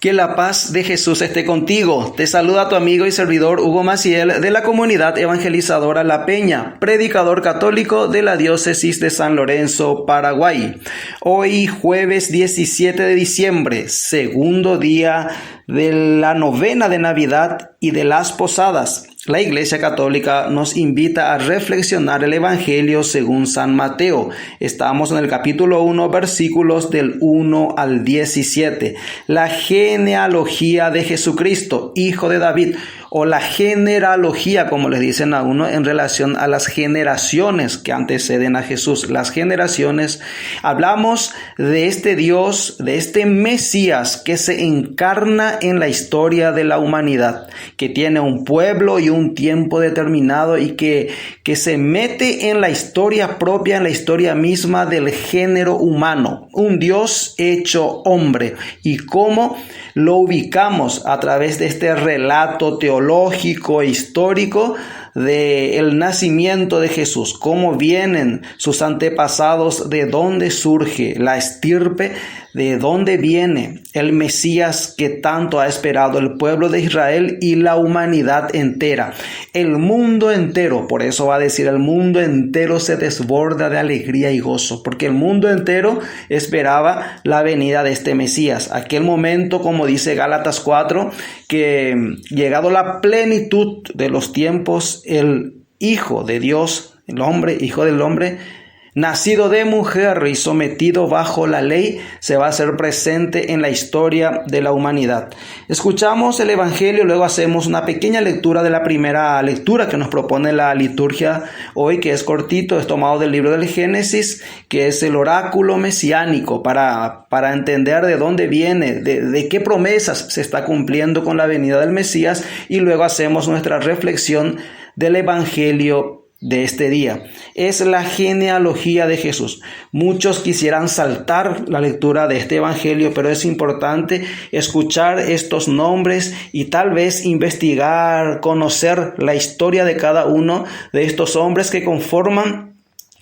Que la paz de Jesús esté contigo. Te saluda tu amigo y servidor Hugo Maciel de la comunidad evangelizadora La Peña, predicador católico de la diócesis de San Lorenzo, Paraguay. Hoy jueves 17 de diciembre, segundo día de la novena de Navidad y de las posadas. La Iglesia Católica nos invita a reflexionar el Evangelio según San Mateo. Estamos en el capítulo 1, versículos del 1 al 17. La genealogía de Jesucristo, hijo de David, o la genealogía, como les dicen a uno, en relación a las generaciones que anteceden a Jesús. Las generaciones, hablamos de este Dios, de este Mesías que se encarna en la historia de la humanidad, que tiene un pueblo y un tiempo determinado y que se mete en la historia propia, en la historia misma del género humano. Un Dios hecho hombre. ¿Y cómo lo ubicamos? A través de este relato teológico e histórico del nacimiento de Jesús, cómo vienen sus antepasados, de dónde surge la estirpe, de dónde viene el Mesías que tanto ha esperado el pueblo de Israel y la humanidad entera. El mundo entero, por eso va a decir, el mundo entero se desborda de alegría y gozo, porque el mundo entero esperaba la venida de este Mesías. Aquel momento, como dice Gálatas 4, que llegado la plenitud de los tiempos, el Hijo de Dios, el hombre, Hijo del hombre, nacido de mujer y sometido bajo la ley, se va a hacer presente en la historia de la humanidad. Escuchamos el Evangelio, luego hacemos una pequeña lectura de la primera lectura que nos propone la liturgia hoy, que es cortito, es tomado del libro del Génesis, que es el oráculo mesiánico, para entender de dónde viene, de qué promesas se está cumpliendo con la venida del Mesías, y luego hacemos nuestra reflexión del Evangelio de este día. Es la genealogía de Jesús. Muchos quisieran saltar la lectura de este evangelio, pero es importante escuchar estos nombres y tal vez investigar, conocer la historia de cada uno de estos hombres que conforman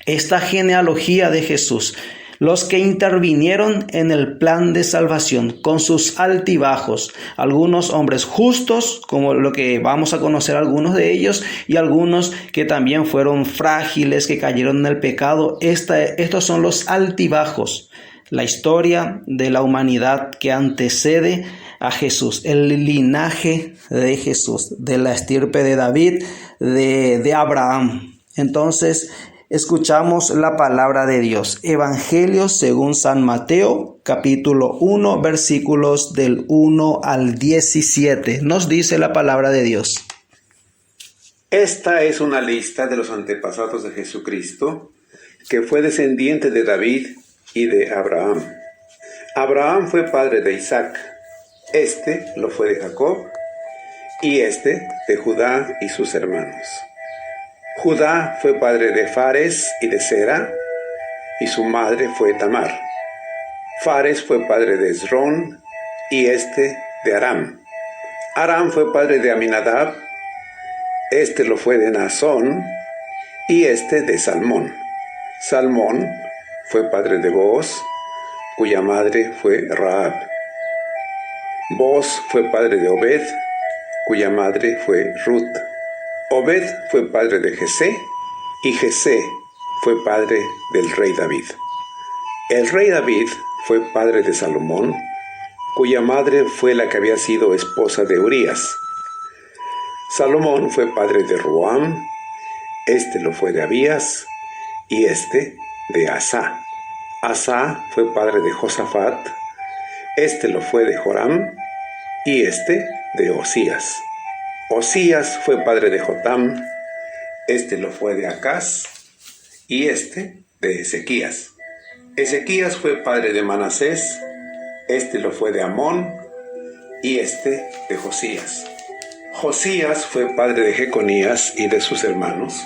esta genealogía de Jesús. Los que intervinieron en el plan de salvación con sus altibajos, algunos hombres justos, como lo que vamos a conocer algunos de ellos, y algunos que también fueron frágiles, que cayeron en el pecado. Estos son los altibajos, la historia de la humanidad que antecede a Jesús, el linaje de Jesús, de la estirpe de David, de Abraham. Entonces, escuchamos la palabra de Dios. Evangelio según San Mateo, capítulo 1, versículos del 1 al 17. Nos dice la palabra de Dios. Esta es una lista de los antepasados de Jesucristo, que fue descendiente de David y de Abraham. Abraham fue padre de Isaac, este lo fue de Jacob, y este de Judá y sus hermanos. Judá fue padre de Fares y de Zera, y su madre fue Tamar. Fares fue padre de Esrón, y este de Aram. Aram fue padre de Aminadab, este lo fue de Naasón, y este de Salmón. Salmón fue padre de Booz, cuya madre fue Rahab. Booz fue padre de Obed, cuya madre fue Ruth. Obed fue padre de Jesé, y Jesé fue padre del rey David. El rey David fue padre de Salomón, cuya madre fue la que había sido esposa de Urías. Salomón fue padre de Roam, este lo fue de Abías, y este de Asá. Asá fue padre de Josafat, este lo fue de Joram, y este de Osías. Osías fue padre de Jotam, este lo fue de Acaz, y este de Ezequías. Ezequías fue padre de Manasés, este lo fue de Amón, y este de Josías. Josías fue padre de Jeconías y de sus hermanos,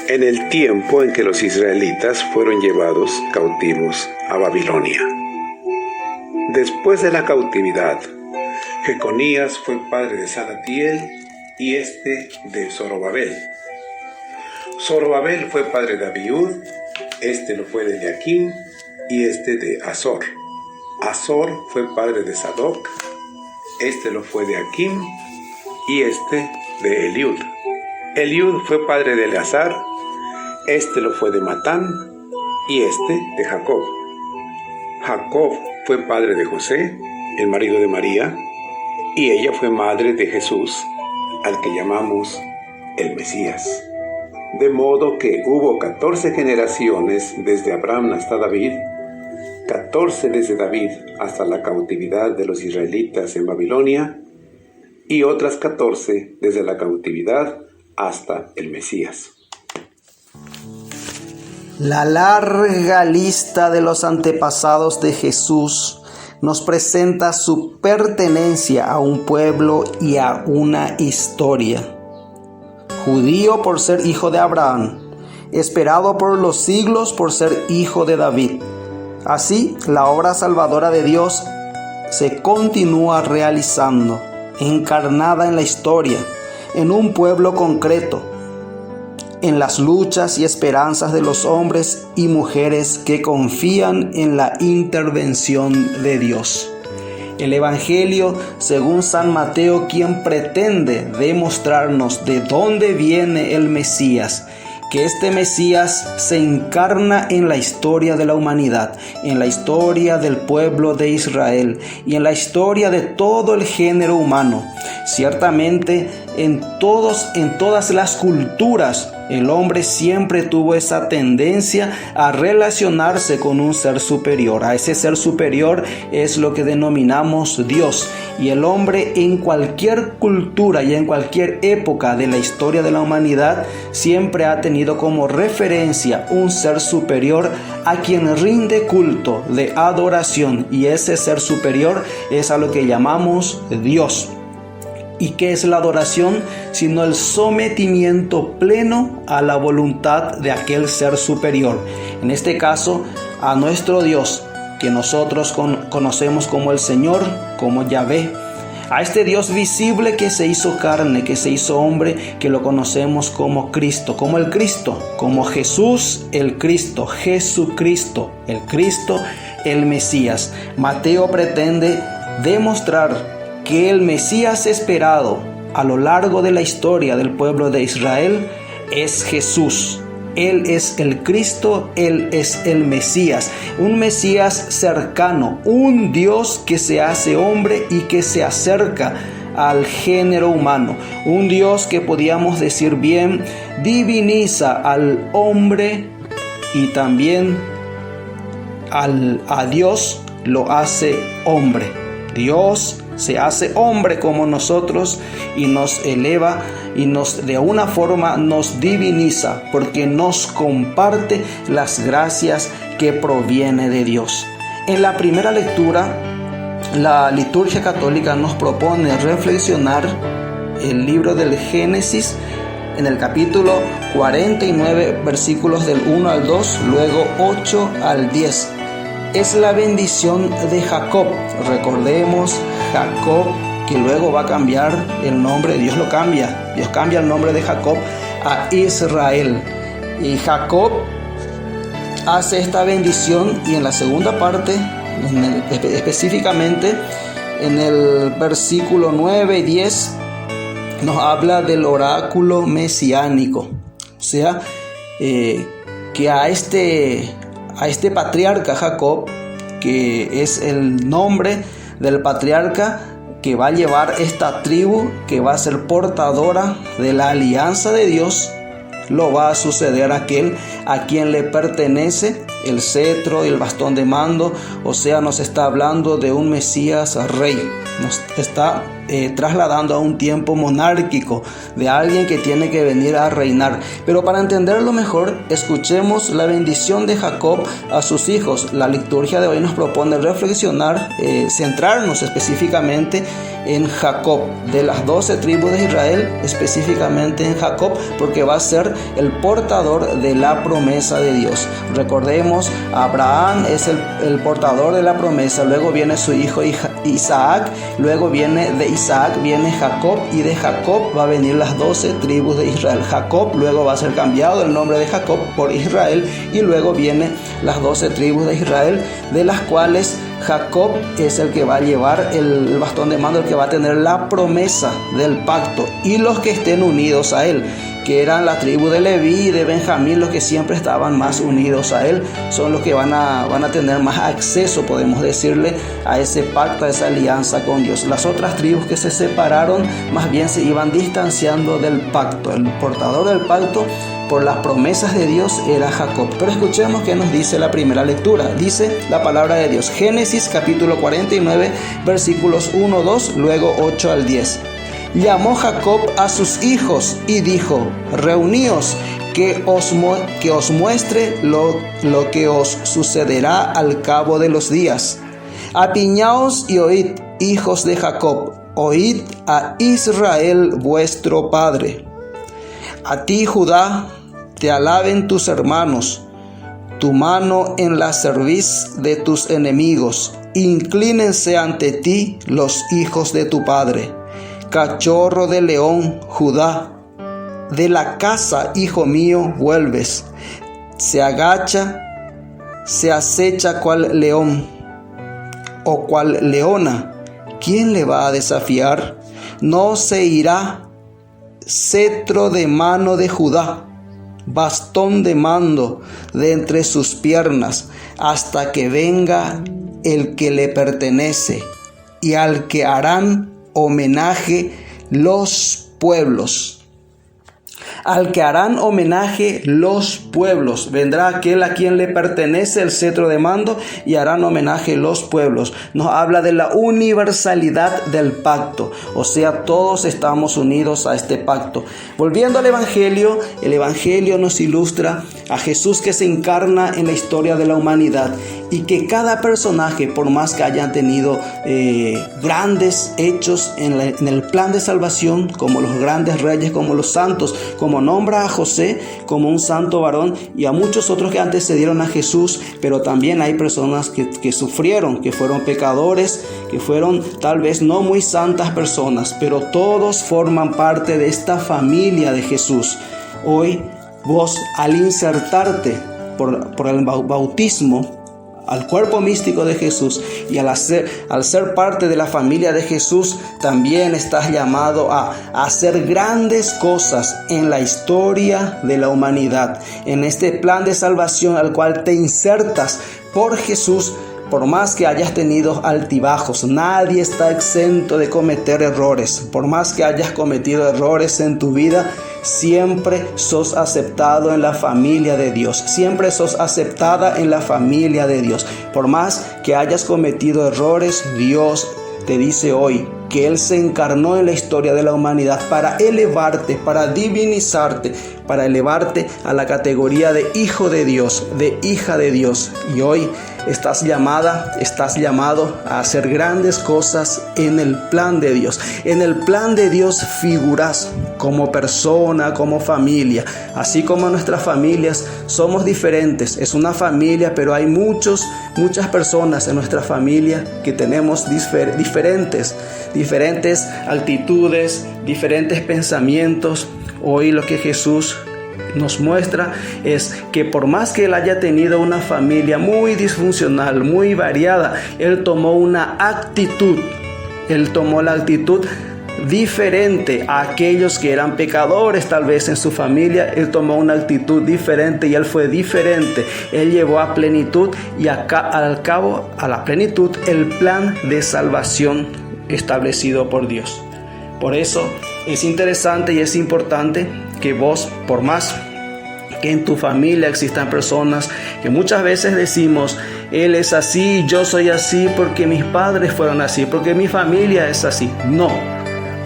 en el tiempo en que los israelitas fueron llevados cautivos a Babilonia. Después de la cautividad, Jeconías fue padre de Salatiel, y este de Zorobabel. Zorobabel fue padre de Abiud, este lo fue de Eliakim, y este de Azor. Azor fue padre de Sadoc, este lo fue de Aquim, y este de Eliud. Eliud fue padre de Eleazar, este lo fue de Matán, y este de Jacob. Jacob fue padre de José, el marido de María, y ella fue madre de Jesús, al que llamamos el Mesías. De modo que hubo 14 generaciones desde Abraham hasta David, 14 desde David hasta la cautividad de los israelitas en Babilonia, y otras 14 desde la cautividad hasta el Mesías. La larga lista de los antepasados de Jesús nos presenta su pertenencia a un pueblo y a una historia. Judío por ser hijo de Abraham, esperado por los siglos por ser hijo de David. Así, la obra salvadora de Dios se continúa realizando, encarnada en la historia, en un pueblo concreto, en las luchas y esperanzas de los hombres y mujeres que confían en la intervención de Dios. El Evangelio, según San Mateo, quien pretende demostrarnos de dónde viene el Mesías, que este Mesías se encarna en la historia de la humanidad, en la historia del pueblo de Israel y en la historia de todo el género humano. Ciertamente, en todas las culturas, el hombre siempre tuvo esa tendencia a relacionarse con un ser superior. A ese ser superior es lo que denominamos Dios. Y el hombre en cualquier cultura y en cualquier época de la historia de la humanidad siempre ha tenido como referencia un ser superior a quien rinde culto de adoración. Y ese ser superior es a lo que llamamos Dios. ¿Y qué es la adoración? Sino el sometimiento pleno a la voluntad de aquel ser superior. En este caso, a nuestro Dios, que nosotros conocemos como el Señor, como Yahvé. A este Dios visible que se hizo carne, que se hizo hombre, que lo conocemos como Cristo, como el Cristo, como Jesús el Cristo, Jesucristo el Cristo, el Mesías. Mateo pretende demostrar que el Mesías esperado a lo largo de la historia del pueblo de Israel es Jesús. Él es el Cristo, Él es el Mesías, un Mesías cercano, un Dios que se hace hombre y que se acerca al género humano, un Dios que podríamos decir bien diviniza al hombre y también a Dios lo hace hombre. Dios se hace hombre como nosotros y nos eleva y de una forma nos diviniza porque nos comparte las gracias que proviene de Dios. En la primera lectura, la liturgia católica nos propone reflexionar el libro del Génesis en el capítulo 49, versículos del 1 al 2, luego 8 al 10. Es la bendición de Jacob. Recordemos, Jacob, que luego va a cambiar el nombre, Dios cambia el nombre de Jacob a Israel. Y Jacob hace esta bendición y en la segunda parte, específicamente en el versículo 9 y 10, nos habla del oráculo mesiánico. O sea, que a este patriarca Jacob, que es el nombre del patriarca que va a llevar esta tribu, que va a ser portadora de la alianza de Dios, lo va a suceder aquel a quien le pertenece el cetro y el bastón de mando. O sea, nos está hablando de un Mesías rey, nos está trasladando a un tiempo monárquico, de alguien que tiene que venir a reinar. Pero para entenderlo mejor, escuchemos la bendición de Jacob a sus hijos. La liturgia de hoy nos propone reflexionar, centrarnos específicamente en Jacob, de las 12 tribus de Israel, específicamente en Jacob, porque va a ser el portador de la promesa de Dios. Recordemos, Abraham es el portador de la promesa, luego viene su hijo Isaac, luego de Isaac viene Jacob, y de Jacob va a venir las 12 tribus de Israel. Jacob luego va a ser cambiado el nombre de Jacob por Israel, y luego vienen las 12 tribus de Israel, de las cuales Jacob es el que va a llevar el bastón de mando, el que va a tener la promesa del pacto, y los que estén unidos a él, que eran la tribu de Leví y de Benjamín, los que siempre estaban más unidos a él, son los que van a tener más acceso, podemos decirle, a ese pacto, a esa alianza con Dios. Las otras tribus que se separaron, más bien se iban distanciando del pacto. El portador del pacto, por las promesas de Dios, era Jacob. Pero escuchemos qué nos dice la primera lectura. Dice la palabra de Dios, Génesis capítulo 49, versículos 1, 2, luego 8 al 10. Llamó Jacob a sus hijos y dijo: reuníos, que os muestre lo que os sucederá al cabo de los días. Apiñaos y oíd, hijos de Jacob, oíd a Israel vuestro padre. A ti, Judá, te alaben tus hermanos, tu mano en la cerviz de tus enemigos. Inclínense ante ti los hijos de tu padre. Cachorro de león, Judá, de la caza, hijo mío, vuelves. Se agacha, se acecha cual león o cual leona. ¿Quién le va a desafiar? No se irá cetro de mano de Judá, bastón de mando de entre sus piernas, hasta que venga el que le pertenece, y al que harán homenaje los pueblos. Al que harán homenaje los pueblos. Vendrá aquel a quien le pertenece el cetro de mando y harán homenaje los pueblos. Nos habla de la universalidad del pacto. O sea, todos estamos unidos a este pacto. Volviendo al Evangelio, el Evangelio nos ilustra a Jesús que se encarna en la historia de la humanidad, y que cada personaje, por más que hayan tenido grandes hechos en el plan de salvación, como los grandes reyes, como los santos, como nombra a José como un santo varón, y a muchos otros que antecedieron a Jesús, pero también hay personas que sufrieron, que fueron pecadores, que fueron tal vez no muy santas personas, pero todos forman parte de esta familia de Jesús. Hoy vos, al insertarte por el bautismo al cuerpo místico de Jesús, y al ser parte de la familia de Jesús, también estás llamado a hacer grandes cosas en la historia de la humanidad, en este plan de salvación al cual te insertas por Jesús. Por más que hayas tenido altibajos, nadie está exento de cometer errores. Por más que hayas cometido errores en tu vida, siempre sos aceptado en la familia de Dios. Siempre sos aceptada en la familia de Dios. Por más que hayas cometido errores, Dios te dice hoy que Él se encarnó en la historia de la humanidad para elevarte, para divinizarte, para elevarte a la categoría de hijo de Dios, de hija de Dios. Y hoy estás llamado a hacer grandes cosas en el plan de Dios. En el plan de Dios figuras como persona, como familia. Así como nuestras familias somos diferentes. Es una familia, pero hay muchas personas en nuestra familia que tenemos diferentes actitudes, diferentes pensamientos. Hoy lo que Jesús nos muestra es que por más que Él haya tenido una familia muy disfuncional, muy variada, Él tomó una actitud. Él tomó la actitud diferente a aquellos que eran pecadores tal vez en su familia. Él tomó una actitud diferente y Él fue diferente. Él llevó a plenitud y a la plenitud el plan de salvación establecido por Dios. Por eso es interesante y es importante que vos, por más que en tu familia existan personas que muchas veces decimos: él es así, yo soy así porque mis padres fueron así, porque mi familia es así. No.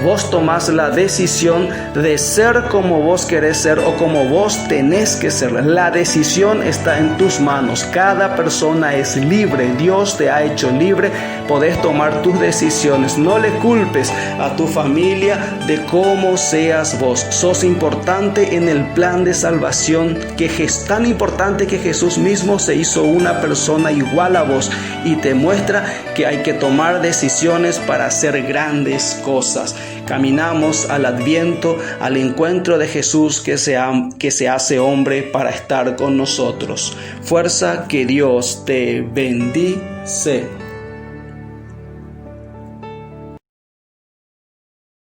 Vos tomás la decisión de ser como vos querés ser o como vos tenés que ser. La decisión está en tus manos. Cada persona es libre. Dios te ha hecho libre. Podés tomar tus decisiones. No le culpes a tu familia de cómo seas vos. Sos importante en el plan de salvación, que es tan importante que Jesús mismo se hizo una persona igual a vos y te muestra que hay que tomar decisiones para hacer grandes cosas. Caminamos al Adviento, al encuentro de Jesús que se hace hombre para estar con nosotros. Fuerza, que Dios te bendice.